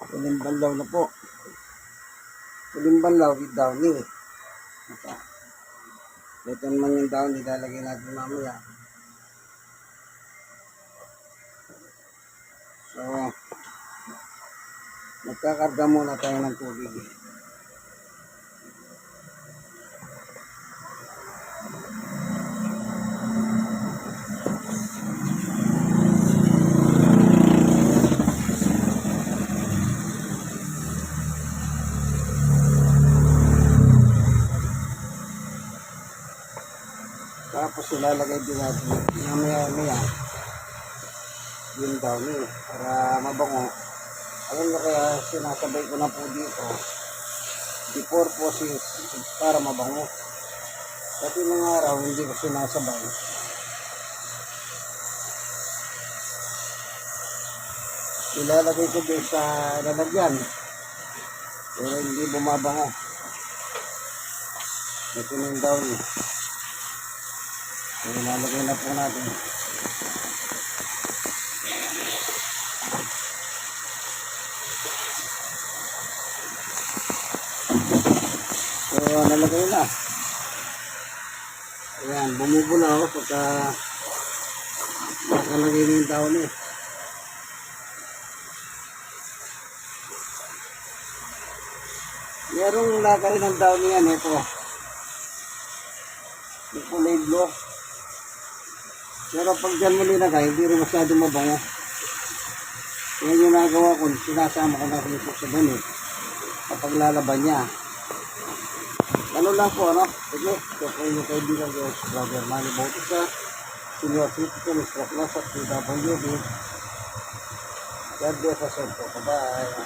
Huling banlaw na po. Huling banlaw with downy. Ito naman yung downy, lalagay natin mamaya. So, magkakarga muna tayo ng tubig. Tapos ilalagay din natin mamaya yung downy para mabango. Ayun na kaya sinasabay ko na po dito. The purpose is para mabango. Kasi nung araw hindi ko sinasabay. Ilalagay ko din sa lalagyan. Pero hindi bumabango. Ito na yung downy. So, ilalagay na po natin. So, nalagay na. Ayan, bumubula ako pagka nakalagay na yung downy. Merong lagay ng downy yan, ito. Yung kulay blue. Pero pag dyan mo nilagay, hindi rin masyadong mabango. Yan yung nagawa ko, sinasama ko na rin sa ganit. Kapag lalaban niya. Ano lang po, ano? Sige, so kung yung kaibigan ko, Brother Manny Bautista, Senior Citizen, Mr. Class at PWD. God bless us all po. Bye-bye.